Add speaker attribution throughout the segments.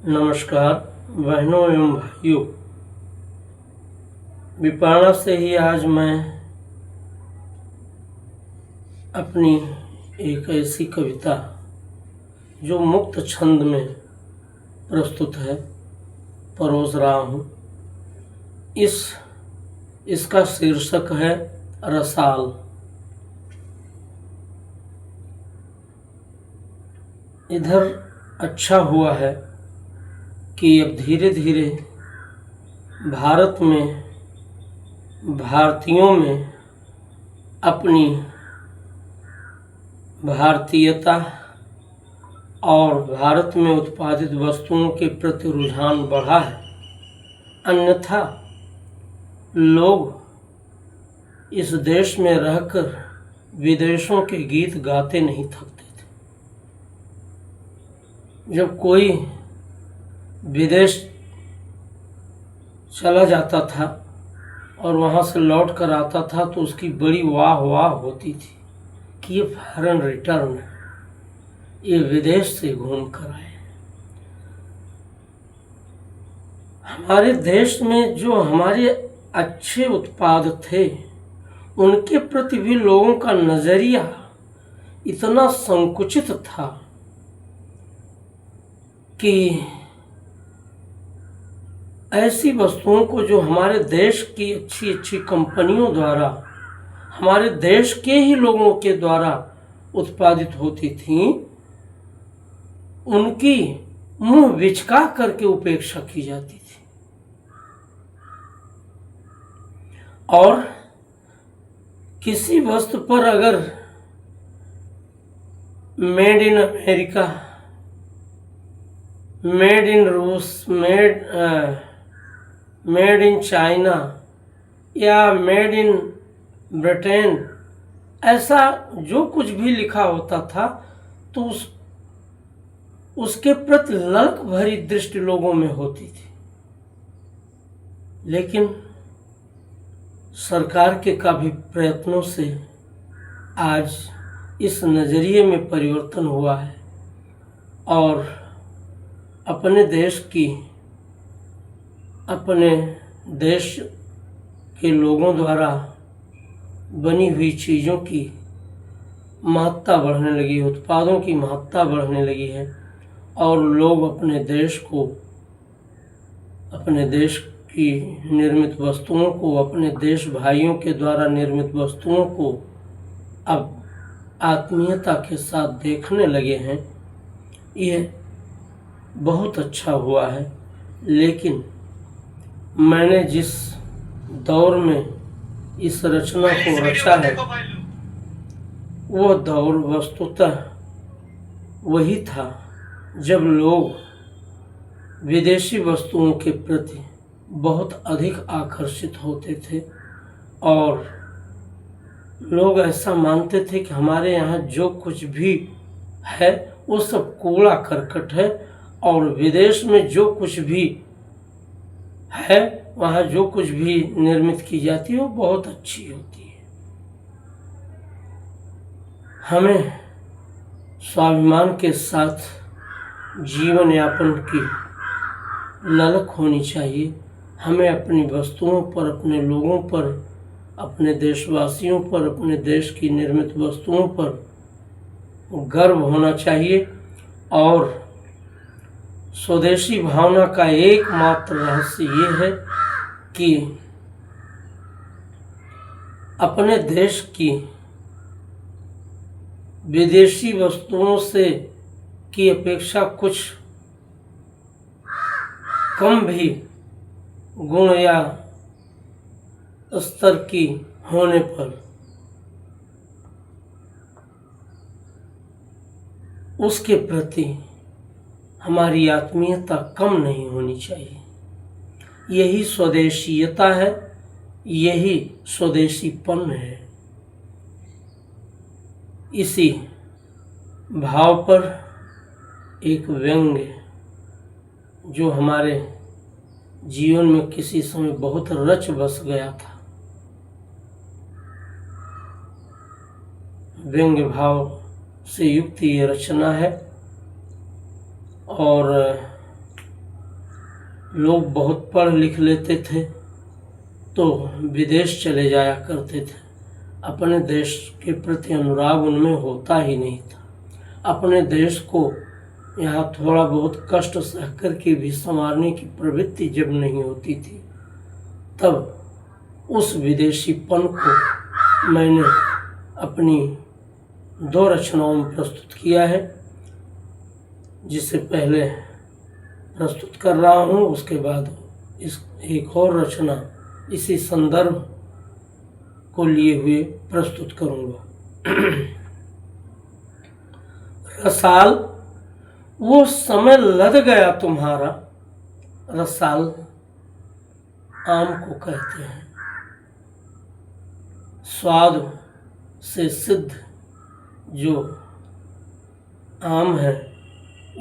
Speaker 1: नमस्कार बहनों एवं भाइयों। विपारणा से ही आज मैं अपनी एक ऐसी कविता जो मुक्त छंद में प्रस्तुत है परोस रहा हूँ। इसका शीर्षक है रसाल। इधर अच्छा हुआ है कि अब धीरे धीरे भारत में भारतीयों में अपनी भारतीयता और भारत में उत्पादित वस्तुओं के प्रति रुझान बढ़ा है। अन्यथा लोग इस देश में रहकर विदेशों के गीत गाते नहीं थकते थे। जब कोई विदेश चला जाता था और वहाँ से लौट कर आता था तो उसकी बड़ी वाह वाह होती थी कि ये फॉरेन रिटर्न है, ये विदेश से घूम कर आए। हमारे देश में जो हमारे अच्छे उत्पाद थे उनके प्रति भी लोगों का नजरिया इतना संकुचित था कि ऐसी वस्तुओं को जो हमारे देश की अच्छी अच्छी कंपनियों द्वारा हमारे देश के ही लोगों के द्वारा उत्पादित होती थीं, उनकी मुंह बिचका करके उपेक्षा की जाती थी। और किसी वस्तु पर अगर made in America, made in रूस, मेड इन चाइना या मेड इन ब्रिटेन ऐसा जो कुछ भी लिखा होता था तो उसके प्रति ललक भरी दृष्टि लोगों में होती थी। लेकिन सरकार के काफी प्रयत्नों से आज इस नजरिए में परिवर्तन हुआ है और अपने देश के लोगों द्वारा बनी हुई चीज़ों की महत्ता बढ़ने लगी, उत्पादों की महत्ता बढ़ने लगी है और लोग अपने देश की निर्मित वस्तुओं को, अपने देश भाइयों के द्वारा निर्मित वस्तुओं को अब आत्मीयता के साथ देखने लगे हैं। यह बहुत अच्छा हुआ है। लेकिन मैंने जिस दौर में इस रचना को रचा है वह दौर वस्तुतः वही था जब लोग विदेशी वस्तुओं के प्रति बहुत अधिक आकर्षित होते थे और लोग ऐसा मानते थे कि हमारे यहाँ जो कुछ भी है वो सब कूड़ा करकट है और विदेश में जो कुछ भी है, वहाँ जो कुछ भी निर्मित की जाती है वो बहुत अच्छी होती है। हमें स्वाभिमान के साथ जीवन यापन की ललक होनी चाहिए। हमें अपनी वस्तुओं पर, अपने लोगों पर, अपने देशवासियों पर, अपने देश की निर्मित वस्तुओं पर गर्व होना चाहिए और स्वदेशी भावना का एकमात्र रहस्य ये है कि अपने देश की विदेशी वस्तुओं से की अपेक्षा कुछ कम भी गुण या स्तर की होने पर उसके प्रति हमारी आत्मीयता कम नहीं होनी चाहिए। यही स्वदेशीयता है, यही स्वदेशीपन है। इसी भाव पर एक व्यंग्य जो हमारे जीवन में किसी समय बहुत रच बस गया था, व्यंग्य भाव से युक्त ये रचना है और लोग बहुत पढ़ लिख लेते थे तो विदेश चले जाया करते थे। अपने देश के प्रति अनुराग उनमें होता ही नहीं था। अपने देश को यहाँ थोड़ा बहुत कष्ट सह कर के भी संवारने की प्रवृत्ति जब नहीं होती थी, तब उस विदेशीपन को मैंने अपनी 2 रचनाओं में प्रस्तुत किया है, जिसे पहले प्रस्तुत कर रहा हूँ। उसके बाद इस एक और रचना इसी संदर्भ को लिए हुए प्रस्तुत करूँगा। रसाल वो समय लद गया तुम्हारा। रसाल आम को कहते हैं। स्वाद से सिद्ध जो आम है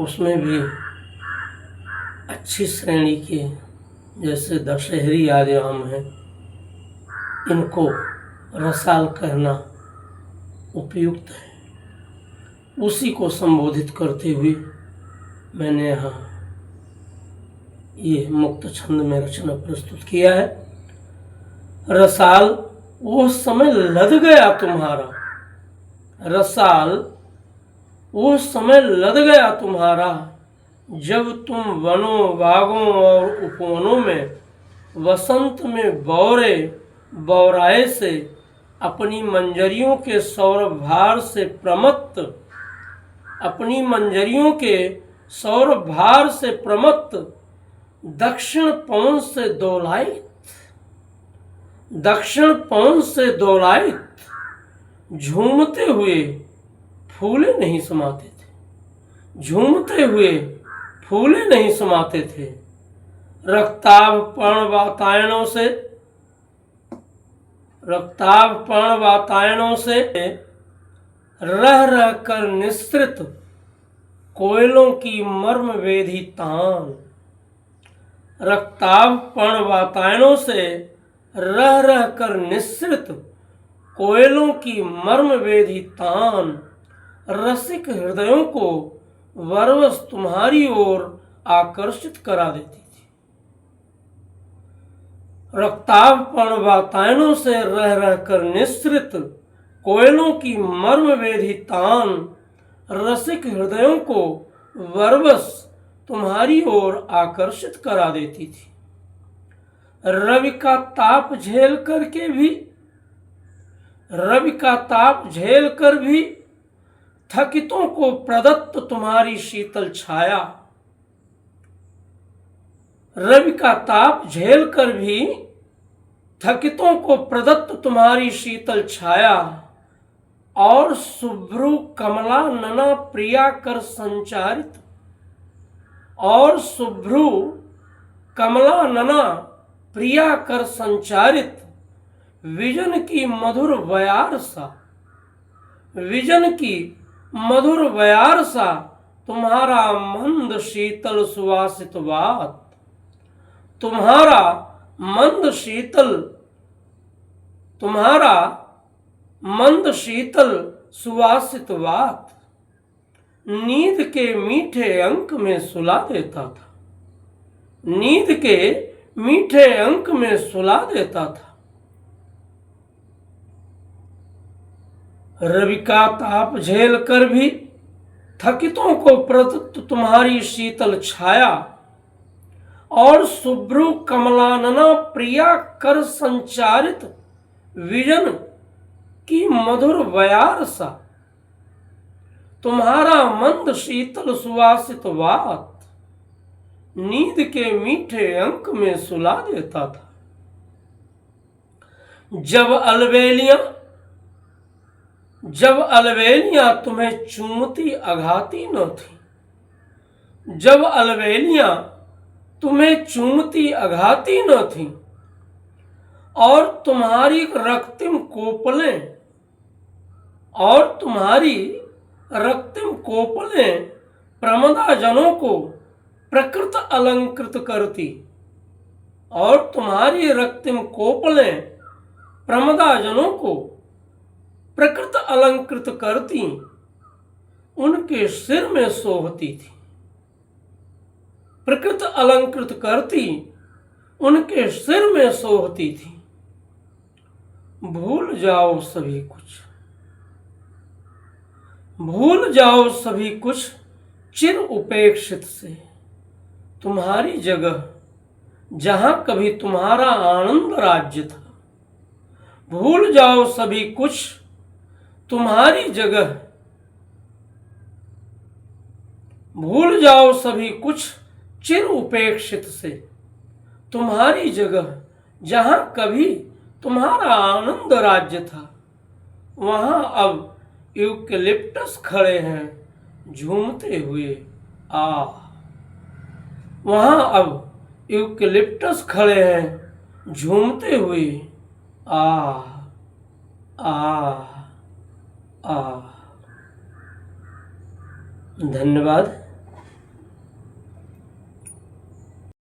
Speaker 1: उसमें भी अच्छी श्रेणी के जैसे दशहरी आदि आम हैं, इनको रसाल कहना उपयुक्त है। उसी को संबोधित करते हुए मैंने यहाँ ये मुक्त छंद में रचना प्रस्तुत किया है। रसाल वो समय लद गया तुम्हारा। रसाल वो समय लद गया तुम्हारा, जब तुम वनों बागों और उपवनों में वसंत में बौरे बौराए से अपनी मंजरियों के सौरभ भार से प्रमत्त, अपनी मंजरियों के सौरभ भार से प्रमत्त दक्षिण पवन से दोलायित, दक्षिण पवन से दोलायित झूमते हुए फूले नहीं समाते थे, झूमते हुए फूले नहीं समाते थे। रक्ताभ पर्ण वातायनों से, रक्ताभ पर्ण वातायनों से रह रह कर निस्तृत कोयलों की मर्म वेधी तान। रक्ताभ पर्ण वातायनों से रह रह कर निस्तृत कोयलों की मर्म वेधी तान रसिक हृदयों को वरवश तुम्हारी ओर आकर्षित करा देती थी। रक्ताभ पर्ण वातायनों से रह रह कर निस्तृत कोयलों की मर्म वेधी तान रसिक हृदयों को वरवश तुम्हारी ओर आकर्षित करा देती थी। रवि का ताप झेल करके भी, रवि का ताप झेल कर भी थकितों को प्रदत्त तुम्हारी शीतल छाया। रवि का ताप झेल कर भी थकितों को प्रदत्त तुम्हारी शीतल छाया और शुभ्रु कमला नना प्रिया कर संचारित, और शुभ्रु कमला नना प्रिया कर संचारित विजन की मधुर बयार सा, विजन की मधुर बयार सा तुम्हारा मंद शीतल सुवासित बात, तुम्हारा मंद शीतल, तुम्हारा मंद शीतल सुवासित बात नींद के मीठे अंक में सुला देता था, नींद के मीठे अंक में सुला देता था। रवि का ताप झेल कर भी थकितों को प्रदत्त तुम्हारी शीतल छाया और शुभ्रु कमलानना प्रिया कर संचारित विजन की मधुर बयार सा तुम्हारा मंद शीतल सुवासित बात नींद के मीठे अंक में सुला देता था। जब अलबेलियां, जब अलबेलियां तुम्हें चूमती अघाती न थी, जब अलबेलियां तुम्हें चूमती अघाती न थी और तुम्हारी रक्तिम कोपलें, और तुम्हारी रक्तिम कोपलें प्रमदा जनों को प्रकृत अलंकृत करती, और तुम्हारी रक्तिम कोपलें प्रमदा जनों को प्रकृत अलंकृत करती उनके सिर में शोभती थी। प्रकृति अलंकृत करती उनके सिर में सोहती थी। भूल जाओ सभी कुछ, भूल जाओ सभी कुछ चिर उपेक्षित से। तुम्हारी जगह जहां कभी तुम्हारा आनंद राज्य था, भूल जाओ सभी कुछ तुम्हारी जगह, भूल जाओ सभी कुछ चिर उपेक्षित से। तुम्हारी जगह जहां कभी तुम्हारा आनंद राज्य था, वहां अब यूकेलिप्टस खड़े हैं झूमते हुए आ। वहां अब यूकेलिप्टस खड़े हैं झूमते हुए आ आ आ। धन्यवाद।